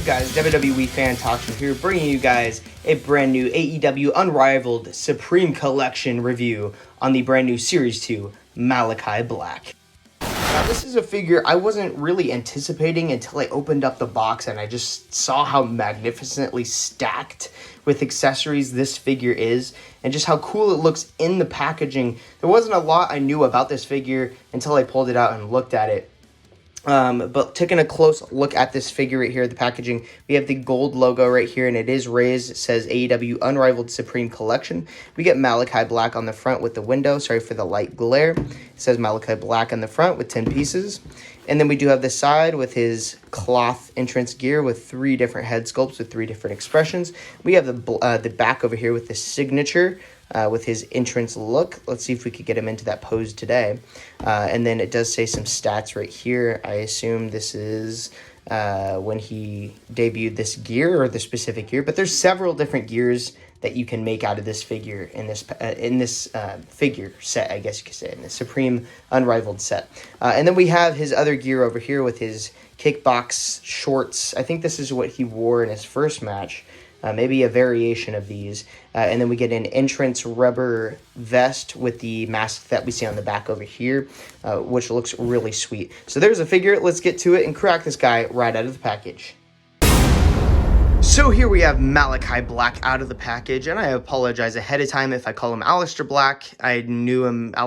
guys? WWE Fan Talk Show here, bringing you guys a brand new AEW Unrivaled Supreme Collection review on the brand new Series 2 Malakai Black. Now, this is a figure I wasn't really anticipating until I opened up the box and I just saw how magnificently stacked with accessories this figure is and just how cool it looks in the packaging. There wasn't a lot I knew about this figure until I pulled it out and looked at it. But taking a close look at this figure right here, the packaging, we have the gold logo right here, and it is raised. It says AEW Unrivaled Supreme Collection. We get Malakai Black on the front with the window. Sorry for the light glare. It says Malakai Black on the front with 10 pieces. And then we do have the side with his cloth entrance gear with 3 different head sculpts with 3 different expressions. We have the back over here with the signature with his entrance look. Let's see if we could get him into that pose today. And then it does say some stats right here. I assume this is when he debuted this gear or the specific gear, but there's several different gears that you can make out of this figure in this figure set, I guess you could say, in the Supreme Unrivaled set. And then we have his other gear over here with his kickbox shorts. I think this is what he wore in his first match. Maybe a variation of these. And then we get an entrance rubber vest with the mask that we see on the back over here, which looks really sweet. So there's a figure. Let's get to it and crack this guy right out of the package. So here we have Malakai Black out of the package, and I apologize ahead of time if I call him Aleister Black. I knew him as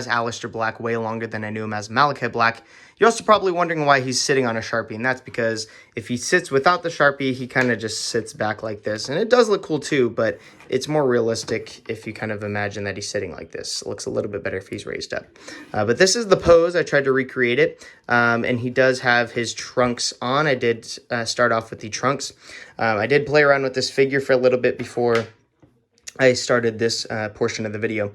Aleister Black way longer than I knew him as Malakai Black. You're also probably wondering why he's sitting on a Sharpie, and that's because if he sits without the Sharpie, he kind of just sits back like this. And it does look cool too, but it's more realistic if you kind of imagine that he's sitting like this. It looks a little bit better if he's raised up. But this is the pose. I tried to recreate it, and he does have his trunks on. I did start off with the trunks. I did play around with this figure for a little bit before I started this portion of the video.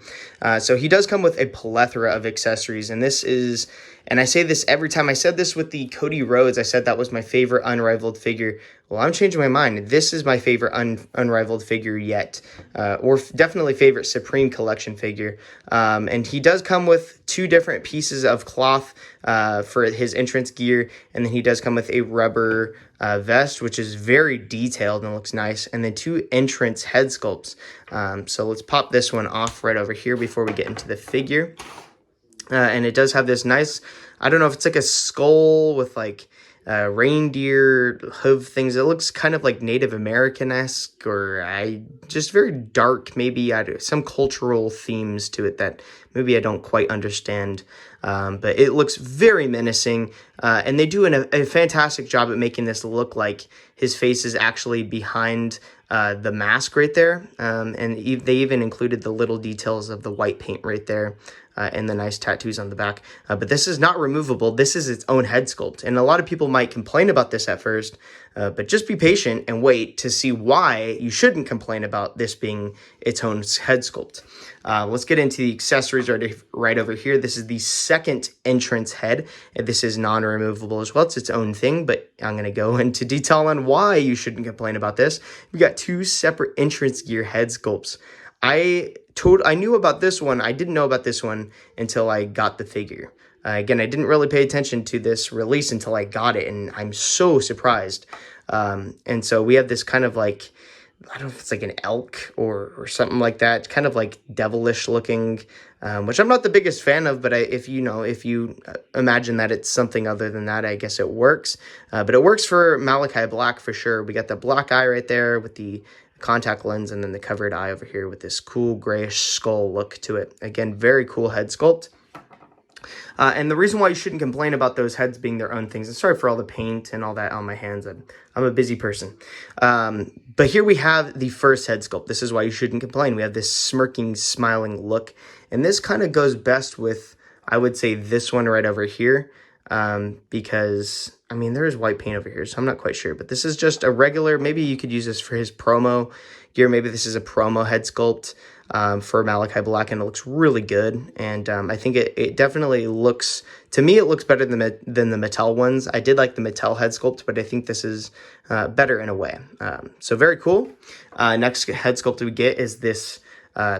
So he does come with a plethora of accessories, and this is, and I say this every time. I said this with the Cody Rhodes. I said that was my favorite Unrivaled figure. Well, I'm changing my mind. This is my favorite Unrivaled figure yet, or definitely favorite Supreme Collection figure. And he does come with 2 different pieces of cloth for his entrance gear, and then he does come with a rubber vest, which is very detailed and looks nice, and then 2 entrance head sculpts. So let's pop this one off right over here before we get into the figure. And it does have this nice, I don't know if it's like a skull with like reindeer hoof things. It looks kind of like Native American-esque, or just very dark, maybe some cultural themes to it that maybe I don't quite understand. But it looks very menacing, and they do a fantastic job at making this look like his face is actually behind the mask right there. And they even included the little details of the white paint right there. And the nice tattoos on the back. But this is not removable. This is its own head sculpt. And a lot of people might complain about this at first, but just be patient and wait to see why you shouldn't complain about this being its own head sculpt. Let's get into the accessories right over here. This is the second entrance head, and this is non-removable as well. It's its own thing, but I'm going to go into detail on why you shouldn't complain about this. We got 2 separate entrance gear head sculpts. I knew about this one. I didn't know about this one until I got the figure. Again, I didn't really pay attention to this release until I got it, and I'm so surprised. And so we have this kind of like, I don't know if it's like an elk or something like that. It's kind of like devilish looking, which I'm not the biggest fan of, but if you imagine that it's something other than that, I guess it works. But it works for Malakai Black for sure. We got the black eye right there with the contact lens, and then the covered eye over here with this cool grayish skull look to it. Again, very cool head sculpt. And the reason why you shouldn't complain about those heads being their own things, and sorry for all the paint and all that on my hands, I'm a busy person. But here we have the first head sculpt. This is why you shouldn't complain. We have this smirking, smiling look, and this kind of goes best with, I would say, this one right over here. Because, I mean, there is white paint over here, so I'm not quite sure. But this is just a regular, maybe you could use this for his promo gear. Maybe this is a promo head sculpt for Malakai Black, and it looks really good. And I think it definitely looks, to me, it looks better than the Mattel ones. I did like the Mattel head sculpt, but I think this is better in a way. So very cool. Next head sculpt we get is this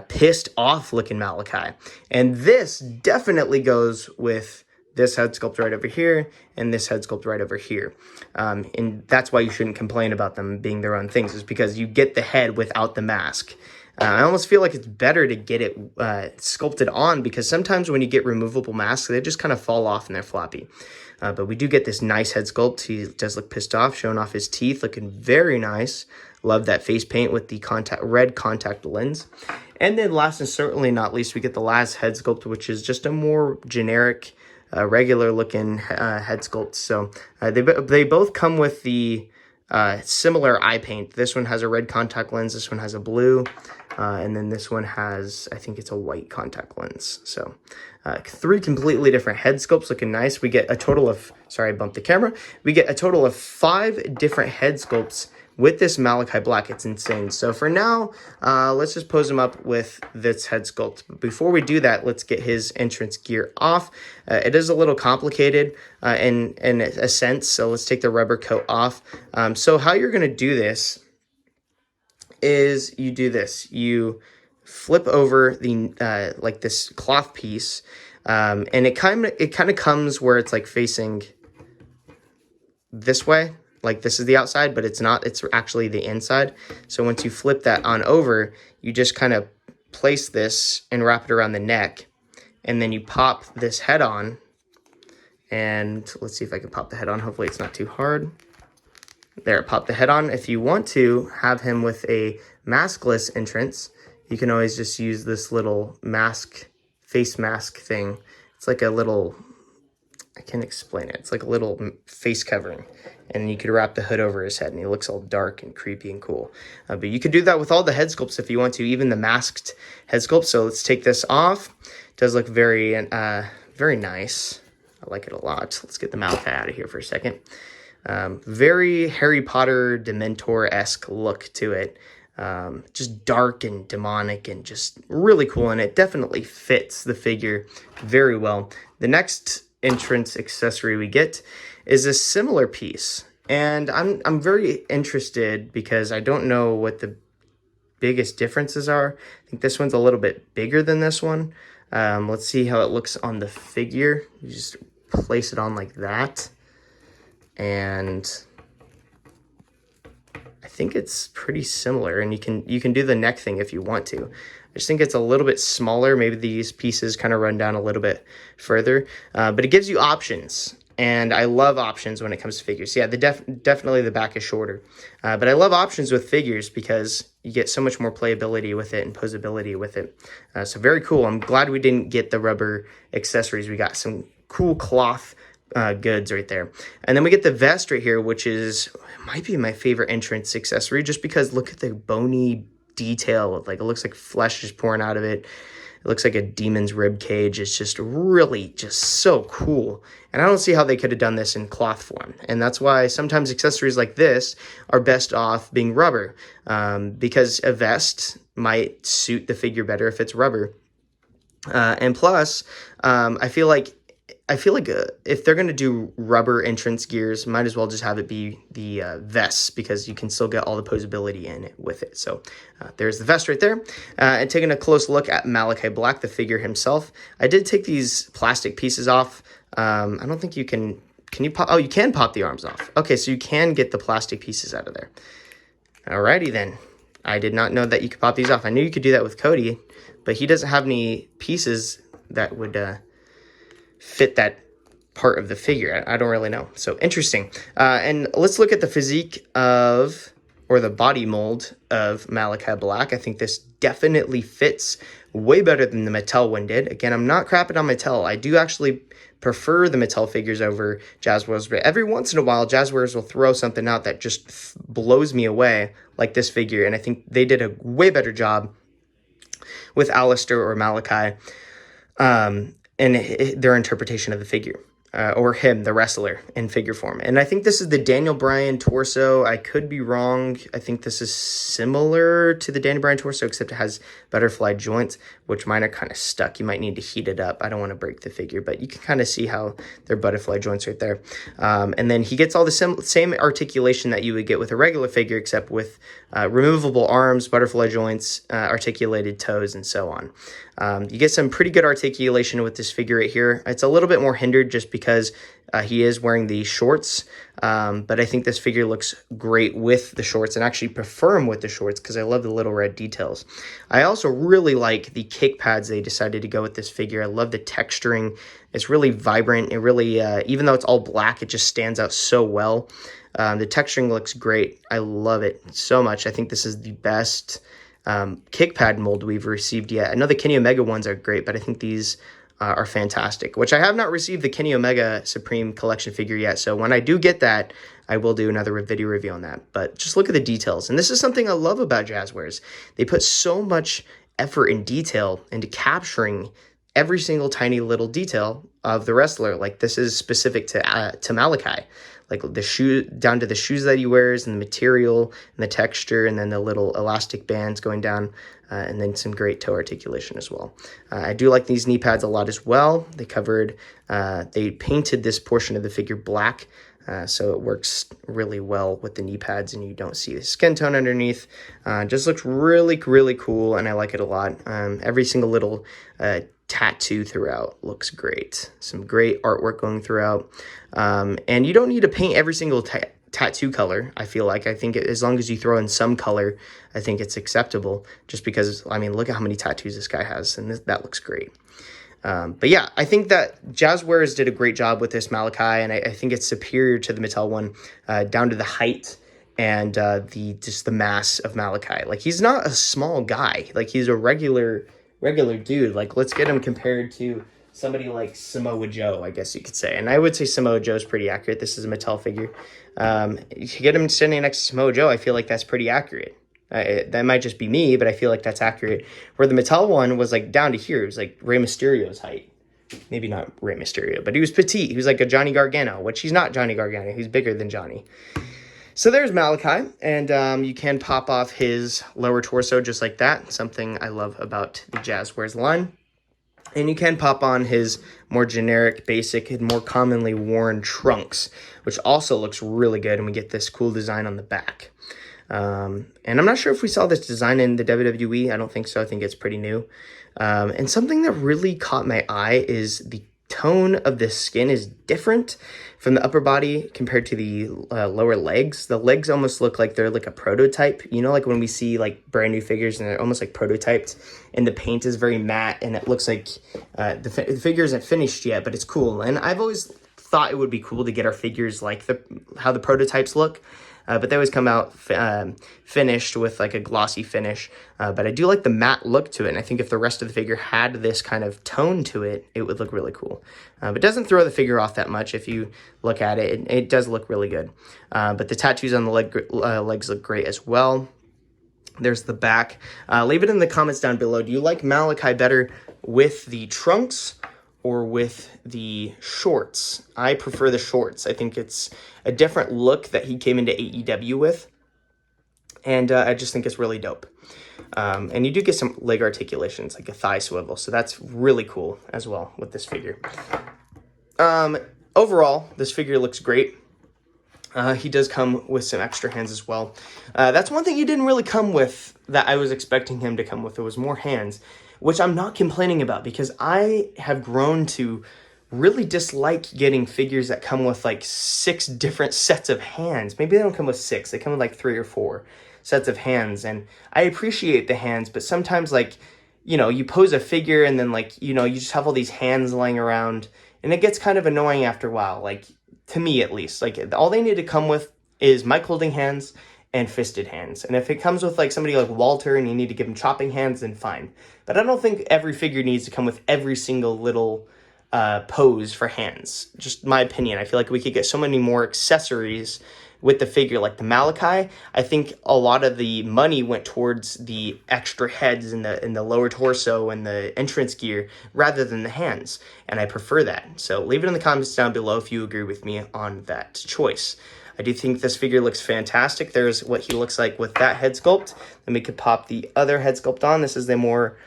pissed off looking Malakai. And this definitely goes with this head sculpt right over here, and this head sculpt right over here. And that's why you shouldn't complain about them being their own things, is because you get the head without the mask. I almost feel like it's better to get it sculpted on, because sometimes when you get removable masks, they just kind of fall off and they're floppy. But we do get this nice head sculpt. He does look pissed off, showing off his teeth, looking very nice. Love that face paint with the red contact lens. And then last and certainly not least, we get the last head sculpt, which is just a more generic, regular looking head sculpt. So they both come with the similar eye paint. This one has a red contact lens. This one has a blue. And then this one has, I think it's a white contact lens. So 3 completely different head sculpts looking nice. We get a total of, sorry, I bumped the camera. We get a total of 5 different head sculpts with this Malakai Black. It's insane. So for now, let's just pose him up with this head sculpt. But before we do that, let's get his entrance gear off. It is a little complicated in a sense, so let's take the rubber coat off. So how you're going to do this is you do this. You flip over the like this cloth piece, and it kind of comes where it's like facing this way. Like this is the outside, but it's not. It's actually the inside. So once you flip that on over, you just kind of place this and wrap it around the neck, and then you pop this head on. And let's see if I can pop the head on. Hopefully it's not too hard. There, pop the head on. If you want to have him with a maskless entrance, you can always just use this little face mask thing. It's like a little, I can't explain it. It's like a little face covering. And you could wrap the hood over his head, and he looks all dark and creepy and cool. But you could do that with all the head sculpts if you want to, even the masked head sculpt. So let's take this off. It does look very nice. I like it a lot. Let's get the Malakai out of here for a second. Very Harry Potter Dementor-esque look to it. Just dark and demonic and just really cool. And it definitely fits the figure very well. The next entrance accessory we get is a similar piece, and I'm very interested because I don't know what the biggest differences are. I think this one's a little bit bigger than this one. Let's see how it looks on the figure. You just place it on like that, and I think it's pretty similar. And you can do the neck thing if you want to. I just think it's a little bit smaller. Maybe these pieces kind of run down a little bit further, but it gives you options. And I love options when it comes to figures. Yeah, definitely the back is shorter. But I love options with figures because you get so much more playability with it and posability with it. So very cool. I'm glad we didn't get the rubber accessories. We got some cool cloth goods right there. And then we get the vest right here, which might be my favorite entrance accessory, just because look at the bony detail. Like, it looks like flesh is pouring out of it. It looks like a demon's rib cage. It's just really just so cool. And I don't see how they could have done this in cloth form. And that's why sometimes accessories like this are best off being rubber, because a vest might suit the figure better if it's rubber. And plus, I feel like if they're going to do rubber entrance gears, might as well just have it be the vests, because you can still get all the posability in it with it. So there's the vest right there. And taking a close look at Malakai Black, the figure himself. I did take these plastic pieces off. I don't think you can you pop? Oh, you can pop the arms off. Okay, so you can get the plastic pieces out of there. Alrighty then. I did not know that you could pop these off. I knew you could do that with Cody, but he doesn't have any pieces that would fit that part of the figure. I don't really know. So interesting. And let's look at the physique or the body mold of Malakai Black. I think this definitely fits way better than the Mattel one did. Again, I'm not crapping on Mattel. I do actually prefer the Mattel figures over Jazzwares, but every once in a while, Jazzwares will throw something out that just blows me away, like this figure. And I think they did a way better job with Alistair or Malakai, and their interpretation of the figure, or him, the wrestler, in figure form. And I think this is the Daniel Bryan torso. I could be wrong. I think this is similar to the Daniel Bryan torso, except it has butterfly joints, which mine are kind of stuck. You might need to heat it up. I don't want to break the figure, but you can kind of see how they're butterfly joints right there. And then he gets all the same articulation that you would get with a regular figure, except with removable arms, butterfly joints, articulated toes, and so on. You get some pretty good articulation with this figure right here. It's a little bit more hindered just because he is wearing the shorts, but I think this figure looks great with the shorts, and actually prefer him with the shorts because I love the little red details. I also really like the kick pads they decided to go with this figure. I love the texturing. It's really vibrant. It really, even though it's all black, it just stands out so well. The texturing looks great. I love it so much. I think this is the best kick pad mold we've received yet. I know the Kenny Omega ones are great, but I think these are fantastic, which I have not received the Kenny Omega Supreme Collection figure yet. So when I do get that, I will do another video review on that. But just look at the details. And this is something I love about Jazzwares. They put so much effort and detail into capturing every single tiny little detail of the wrestler. Like this is specific to Malakai. Like the shoe, down to the shoes that he wears and the material and the texture, and then the little elastic bands going down, and then some great toe articulation as well. I do like these knee pads a lot as well. They painted this portion of the figure black, so it works really well with the knee pads, and you don't see the skin tone underneath. Just looks really, really cool, and I like it a lot. Every single little tattoo throughout looks great. Some great artwork going throughout. And you don't need to paint every single tattoo color, I feel like. I think as long as you throw in some color, I think it's acceptable. Just because, I mean, look at how many tattoos this guy has, and that looks great. But yeah, I think that Jazzwares did a great job with this Malakai, and I think it's superior to the Mattel one, down to the height and just the mass of Malakai. Like, he's not a small guy. Like, he's a regular dude. Like, let's get him compared to somebody like Samoa Joe, I guess you could say. And I would say Samoa Joe's pretty accurate. This is a Mattel figure. You get him standing next to Samoa Joe, I feel like that's pretty accurate. That might just be me, but I feel like that's accurate. Where the Mattel one was like down to here. It was like Rey Mysterio's height. Maybe not Rey Mysterio, but he was petite. He was like a Johnny Gargano, which he's not Johnny Gargano. He's bigger than Johnny. So there's Malakai, and you can pop off his lower torso just like that, something I love about the Jazzwares line. And you can pop on his more generic, basic, and more commonly worn trunks, which also looks really good, and we get this cool design on the back. And I'm not sure if we saw this design in the WWE. I don't think so. I think it's pretty new. And something that really caught my eye is the tone of the skin is different from the upper body compared to the lower legs. The legs almost look like they're like a prototype. You know, like when we see like brand new figures and they're almost like prototyped, and the paint is very matte, and it looks like the figure isn't finished yet, but it's cool. And I've always thought it would be cool to get our figures like how the prototypes look. But they always come out finished with like a glossy finish. But I do like the matte look to it. And I think if the rest of the figure had this kind of tone to it, it would look really cool. But it doesn't throw the figure off that much. If you look at it, it does look really good. But the tattoos on the legs look great as well. There's the back. Leave it in the comments down below. Do you like Malakai better with the trunks or with the shorts? I prefer the shorts. I think it's a different look that he came into AEW with, and I just think it's really dope. And you do get some leg articulations, like a thigh swivel, so that's really cool as well with this figure. Overall, this figure looks great. He does come with some extra hands as well. That's one thing he didn't really come with that I was expecting him to come with. It was more hands, which I'm not complaining about, because I have grown to really dislike getting figures that come with like 6 different sets of hands. Maybe they don't come with 6. They come with like 3 or 4 sets of hands. And I appreciate the hands, but sometimes, like, you know, you pose a figure and then, like, you know, you just have all these hands laying around, and it gets kind of annoying after a while. Like, to me at least, like, all they need to come with is mic holding hands and fisted hands. And if it comes with like somebody like Walter and you need to give him chopping hands, then fine. But I don't think every figure needs to come with every single little pose for hands. Just my opinion. I feel like we could get so many more accessories with the figure, like the Malakai. I think a lot of the money went towards the extra heads in the lower torso and the entrance gear rather than the hands, and I prefer that. So leave it in the comments down below if you agree with me on that choice. I do think this figure looks fantastic. There's what he looks like with that head sculpt. Then we could pop the other head sculpt on. This is the more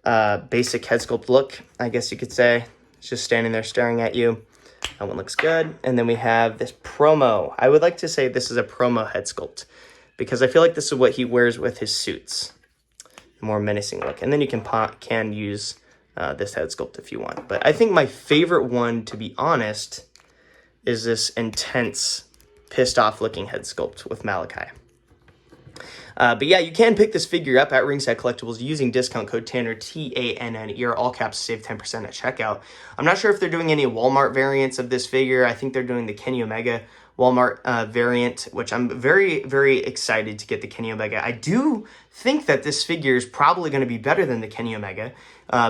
basic head sculpt look, I guess you could say. It's just standing there staring at you. That one looks good. And then we have this promo. I would like to say this is a promo head sculpt, because I feel like this is what he wears with his suits. The more menacing look. And then you can use this head sculpt if you want. But I think my favorite one, to be honest, is this intense, pissed off looking head sculpt with Malakai. But yeah, you can pick this figure up at Ringside Collectibles using discount code Tanner, TANNER, all caps, save 10% at checkout. I'm not sure if they're doing any Walmart variants of this figure. I think they're doing the Kenny Omega Walmart variant, which I'm very, very excited to get the Kenny Omega. I do think that this figure is probably going to be better than the Kenny Omega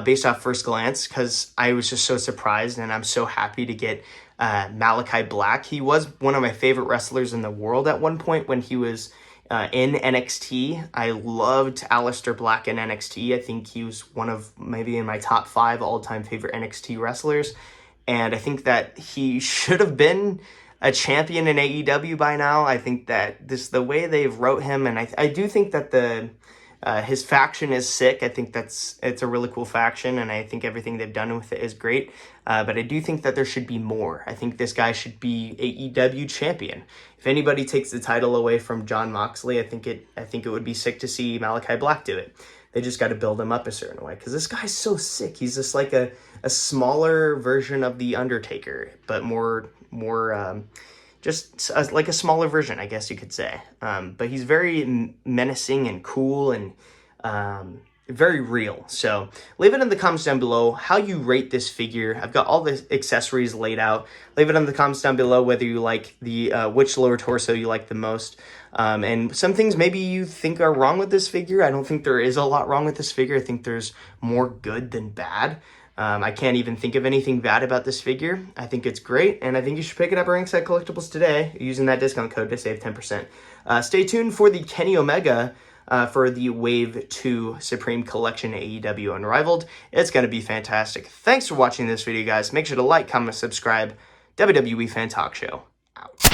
based off first glance, because I was just so surprised, and I'm so happy to get Malakai Black. He was one of my favorite wrestlers in the world at one point when he was in NXT. I loved Aleister Black in NXT. I think he was one of maybe in my top 5 all-time favorite NXT wrestlers. And I think that he should have been a champion in AEW by now. I think that the way they've wrote him, and I do think that his faction is sick. I think it's a really cool faction, and I think everything they've done with it is great. But I do think that there should be more. I think this guy should be AEW champion. If anybody takes the title away from Jon Moxley, I think it would be sick to see Malakai Black do it. They just got to build him up a certain way, because this guy's so sick. He's just like a smaller version of the Undertaker, but like a smaller version, I guess you could say. But he's very menacing and cool and very real. So leave it in the comments down below how you rate this figure. I've got all the accessories laid out. Leave it in the comments down below whether you like which lower torso you like the most. And some things maybe you think are wrong with this figure. I don't think there is a lot wrong with this figure. I think there's more good than bad. I can't even think of anything bad about this figure. I think it's great, and I think you should pick it up at Ringside Collectibles today using that discount code to save 10%. Stay tuned for the Kenny Omega for the Wave 2 Supreme Collection AEW Unrivaled. It's going to be fantastic. Thanks for watching this video, guys. Make sure to like, comment, subscribe. WWE Fan Talk Show, out.